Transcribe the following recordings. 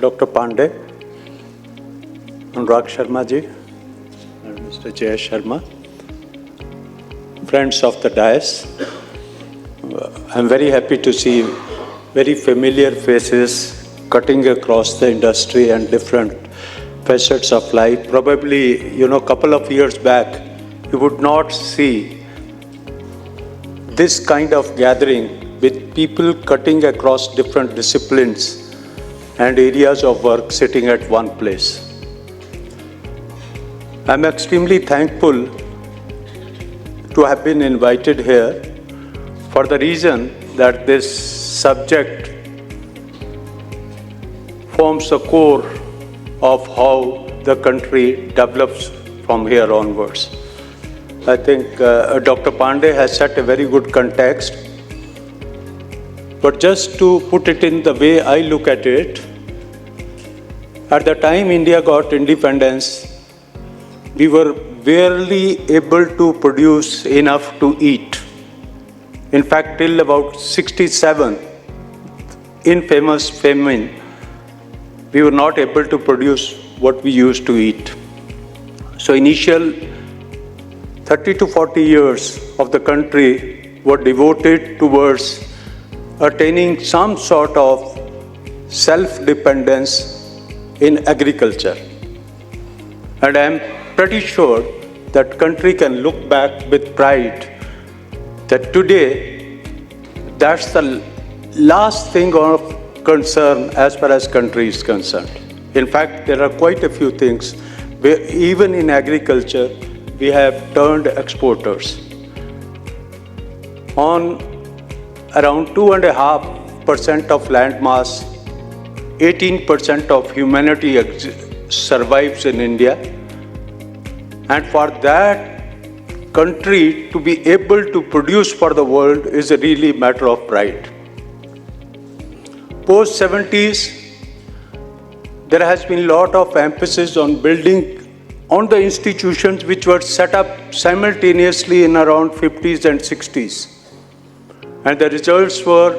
Dr. Pandey, Anurag Sharma ji, and Mr. Jay Sharma, friends of the dais. I'm very happy to see very familiar faces cutting across the industry and different facets of life. Probably, a couple of years back, you would not see this kind of gathering with people cutting across different disciplines and areas of work sitting at one place. I'm extremely thankful to have been invited here for the reason that this subject forms the core of how the country develops from here onwards. I think Dr. Pandey has set a very good context. But just to put it in the way I look at it, at the time India got independence, we were barely able to produce enough to eat. In fact, till about 67, infamous famine, we were not able to produce what we used to eat. So initial 30 to 40 years of the country were devoted towards attaining some sort of self-dependence in agriculture. And I am pretty sure that country can look back with pride that today that's the last thing of concern as far as country is concerned. In fact, there are quite a few things where even in agriculture we have turned exporters. On around 2.5% of land mass, 18% of humanity survives in India. And for that country to be able to produce for the world is a really matter of pride. Post-70s, there has been a lot of emphasis on building on the institutions which were set up simultaneously in around 50s and 60s. And the results were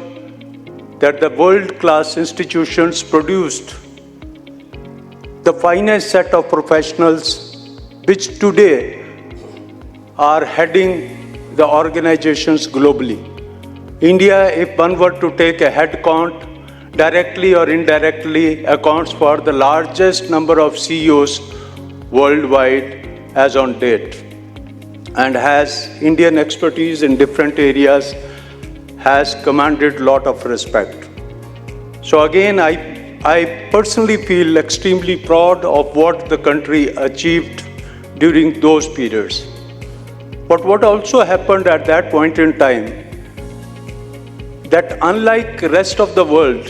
that the world-class institutions produced the finest set of professionals which today are heading the organizations globally. India, if one were to take a head count, directly or indirectly accounts for the largest number of CEOs worldwide as on date, and has Indian expertise in different areas, has commanded a lot of respect. So again, I personally feel extremely proud of what the country achieved during those periods. But what also happened at that point in time, that unlike the rest of the world,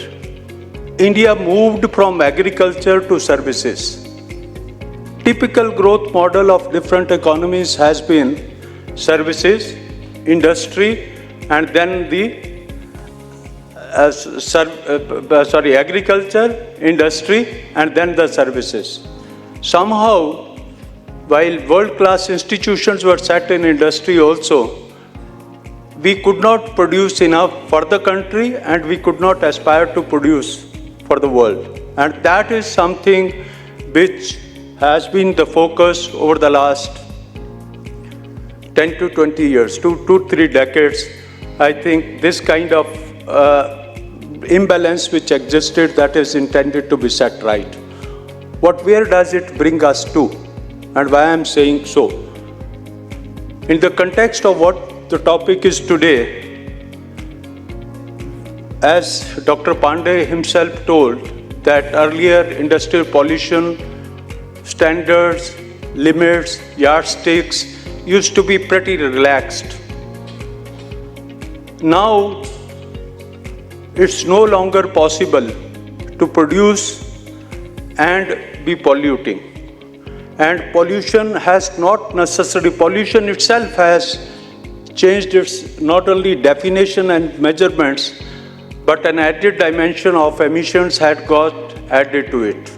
India moved from agriculture to services. Typical growth model of different economies has been services, industry, and then the agriculture, industry, and then the services. Somehow, while world-class institutions were set in industry also, we could not produce enough for the country and we could not aspire to produce for the world. And that is something which has been the focus over the last 10 to 20 years, 3 decades. I think this kind of imbalance which existed, that is intended to be set right. Where does it bring us to? And why I am saying so? In the context of what the topic is today, as Dr. Pandey himself told, that earlier industrial pollution standards, limits, yardsticks used to be pretty relaxed. Now, it's no longer possible to produce and be polluting. And pollution itself has changed its not only definition and measurements, but an added dimension of emissions had got added to it.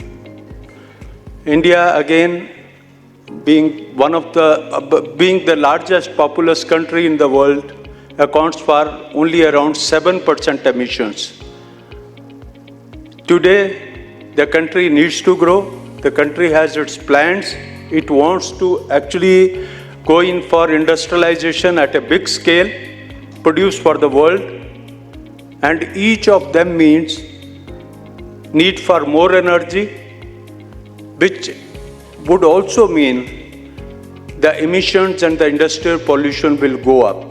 India, again, being the largest populous country in the world, accounts for only around 7% emissions. Today, The country needs to grow. The country has its plans. It wants to actually go in for industrialization at a big scale, produce for the world. And each of them means need for more energy, which would also mean the emissions and the industrial pollution will go up.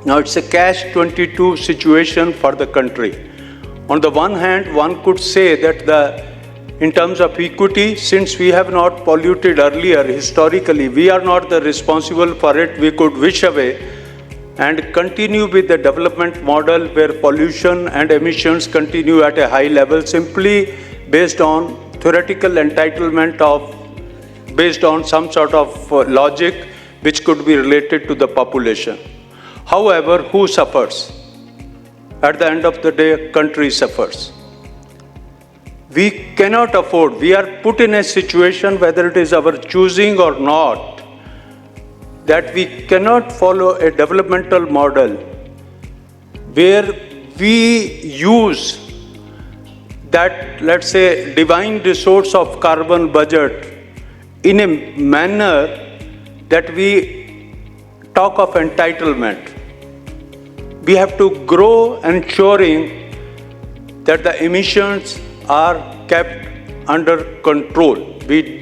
Now it's a catch-22 situation for the country. On the one hand, one could say that in terms of equity, since we have not polluted earlier, historically, we are not the responsible for it, we could wish away and continue with the development model where pollution and emissions continue at a high level simply based on theoretical entitlement based on some sort of logic which could be related to the population. However, who suffers? At the end of the day, country suffers. We cannot afford, we are put in a situation, whether it is our choosing or not, that we cannot follow a developmental model where we use that, let's say, divine resource of carbon budget in a manner that we talk of entitlement. We have to grow ensuring that the emissions are kept under control. We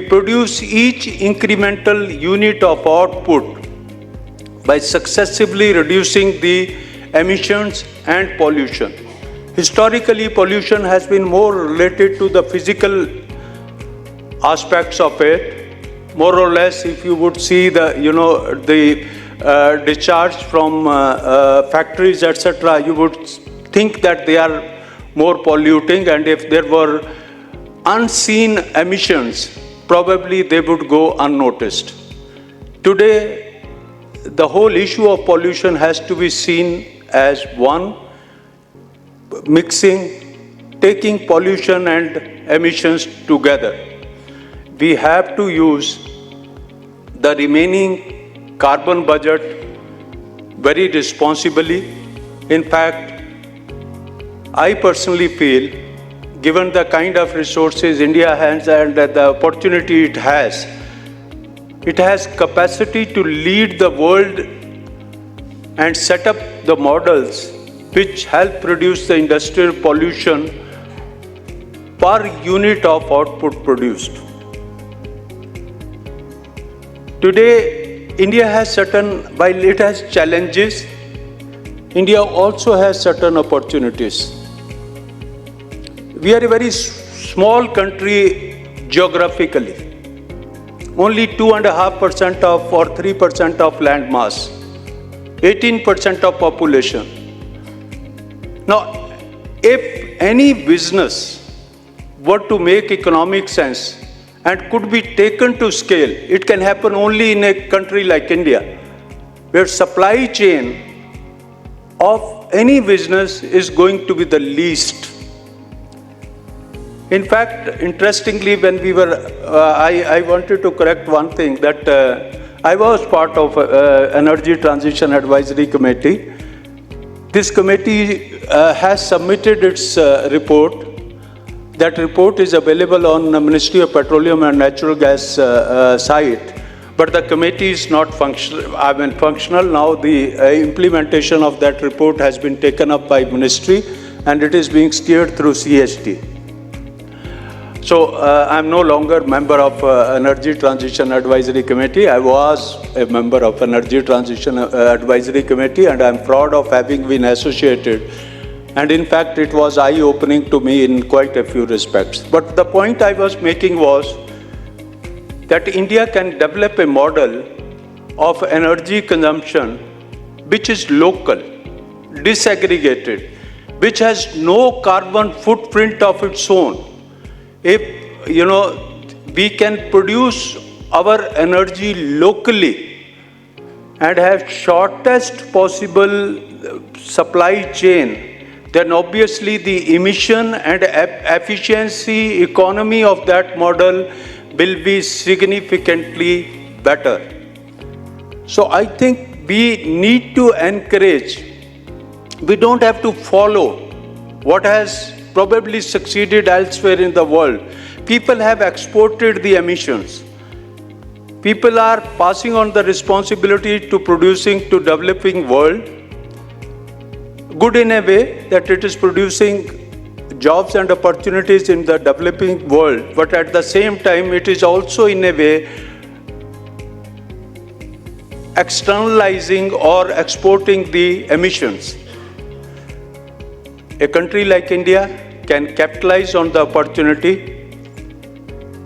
produce each incremental unit of output by successively reducing the emissions and pollution. Historically, pollution has been more related to the physical aspects of it. More or less, if you would see the discharge from factories, etc., you would think that they are more polluting, and if there were unseen emissions, probably they would go unnoticed. Today, the whole issue of pollution has to be seen as one, mixing, taking pollution and emissions together. We have to use the remaining carbon budget very responsibly. In fact, I personally feel, given the kind of resources India has and the opportunity it has capacity to lead the world and set up the models which help reduce the industrial pollution per unit of output produced. Today, India has while it has challenges, India also has certain opportunities. We are a very small country geographically, only 2.5% or 3% of land mass, 18% of population. Now, if any business were to make economic sense and could be taken to scale, it can happen only in a country like India, where supply chain of any business is going to be the least. In fact, interestingly, when we were, I wanted to correct one thing, that I was part of Energy Transition Advisory Committee. This committee has submitted its report. That report is available on the Ministry of Petroleum and Natural Gas site, but the committee is not functional. Now the implementation of that report has been taken up by Ministry and it is being steered through CST. So I'm no longer member of Energy Transition Advisory Committee. I was a member of Energy Transition Advisory Committee, and I'm proud of having been associated. And in fact, it was eye-opening to me in quite a few respects. But the point I was making was that India can develop a model of energy consumption which is local, disaggregated, which has no carbon footprint of its own. If, we can produce our energy locally and have shortest possible supply chain, then obviously the emission and efficiency economy of that model will be significantly better. So I think we need to encourage, we don't have to follow what has probably succeeded elsewhere in the world. People have exported the emissions. People are passing on the responsibility to producing to developing world. Good in a way that it is producing jobs and opportunities in the developing world, but at the same time it is also in a way externalizing or exporting the emissions. A country like India can capitalize on the opportunity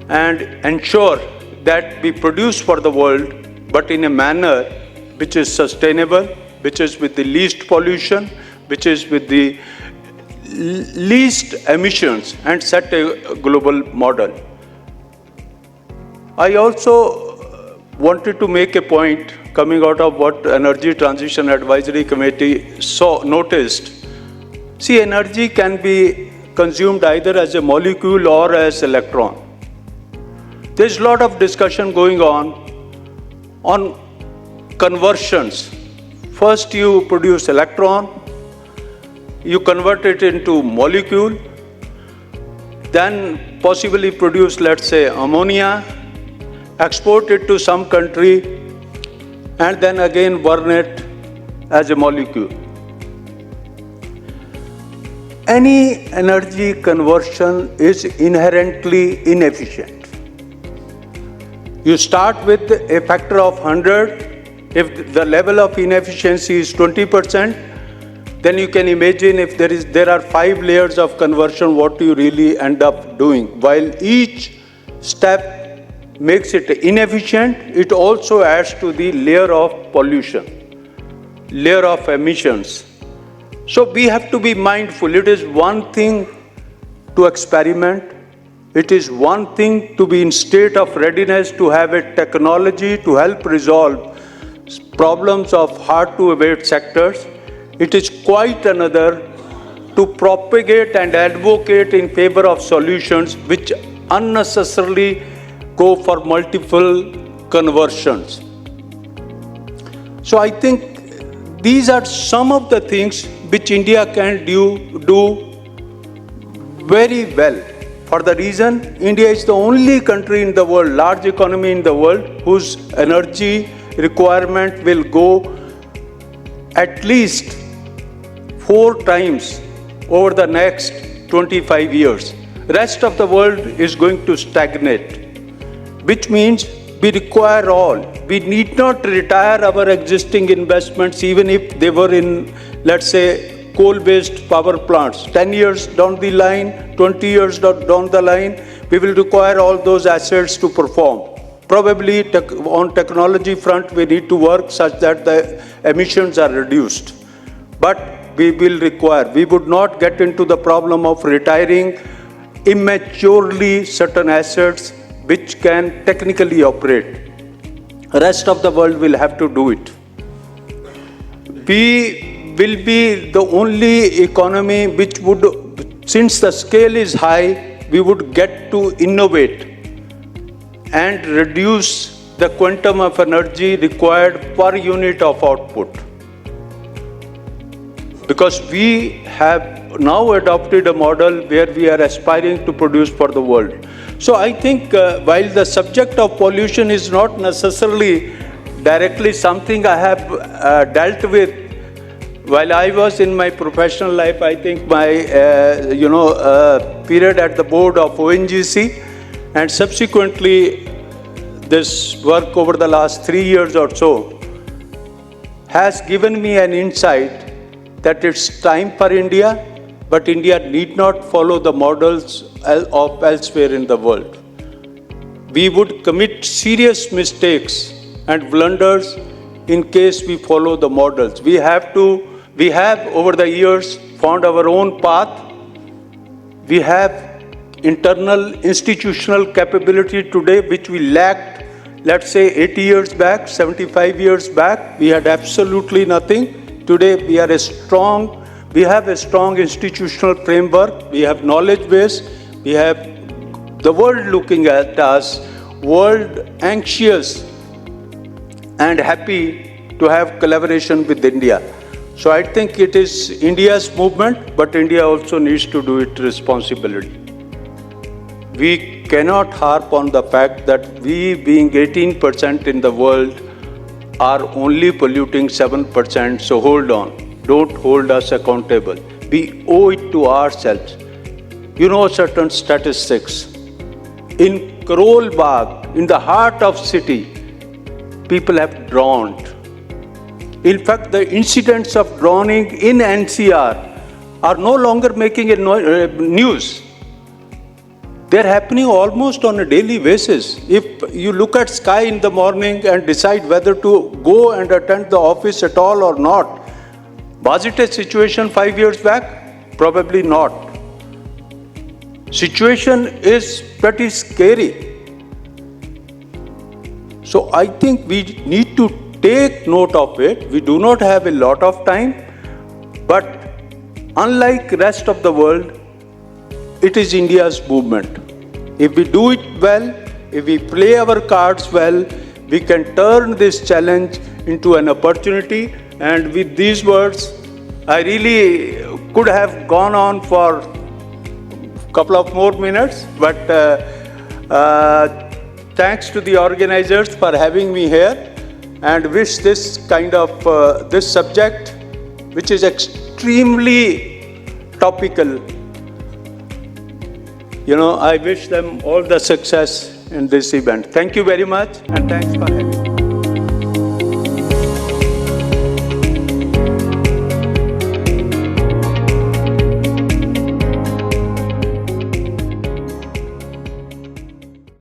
and ensure that we produce for the world, but in a manner which is sustainable, which is with the least pollution, which is with the least emissions, and set a global model. I also wanted to make a point coming out of what Energy Transition Advisory Committee noticed. See, energy can be consumed either as a molecule or as electron. There's a lot of discussion going on conversions. First you produce electron, you convert it into molecule, then possibly produce, let's say, ammonia, export it to some country, and then again burn it as a molecule. Any energy conversion is inherently inefficient. You start with a factor of 100. If the level of inefficiency is 20%, then you can imagine if there are 5 layers of conversion, what you really end up doing. While each step makes it inefficient, it also adds to the layer of pollution, layer of emissions. So we have to be mindful. It is one thing to experiment. It is one thing to be in state of readiness to have a technology to help resolve problems of hard to abate sectors. It is quite another to propagate and advocate in favor of solutions which unnecessarily go for multiple conversions. So I think these are some of the things which India can do very well. For the reason, India is the only country in the world, large economy in the world, whose energy requirement will go at least 4 times over the next 25 years. Rest of the world is going to stagnate, which means we require all. We need not retire our existing investments even if they were in, let's say, coal-based power plants. 10 years down the line, 20 years down the line, we will require all those assets to perform. Probably on technology front, we need to work such that the emissions are reduced. But we would not get into the problem of retiring immaturely certain assets which can technically operate. Rest of the world will have to do it. We will be the only economy which would, since the scale is high, we would get to innovate and reduce the quantum of energy required per unit of output. Because we have now adopted a model where we are aspiring to produce for the world. So I think while the subject of pollution is not necessarily directly something I have dealt with, while I was in my professional life, I think my period at the board of ONGC, and subsequently this work over the last 3 years or so has given me an insight that it's time for India, but India need not follow the models of elsewhere in the world. We would commit serious mistakes and blunders in case we follow the models. We have over the years found our own path. We have internal institutional capability today which we lacked, let's say 80 years back, 75 years back. We had absolutely nothing. Today we have a strong institutional framework, we have knowledge base, we have the world looking at us, world anxious and happy to have collaboration with India. So I think it is India's movement, but India also needs to do it responsibly. We cannot harp on the fact that we, being 18% in the world, are only polluting 7%. So hold on. Don't hold us accountable. We owe it to ourselves. You know certain statistics. In Karol Bagh, in the heart of city, people have drowned. In fact, the incidents of drowning in NCR are no longer making a news. They're happening almost on a daily basis. If you look at sky in the morning and decide whether to go and attend the office at all or not, was it a situation 5 years back? Probably not. Situation is pretty scary. So I think we need to take note of it. We do not have a lot of time, but unlike rest of the world, it is India's movement. If we do it well, if we play our cards well, we can turn this challenge into an opportunity. And with these words, I really could have gone on for a couple of more minutes, but thanks to the organizers for having me here, and wish this kind of this subject, which is extremely topical, I wish them all the success in this event. Thank you very much, and thanks for having me.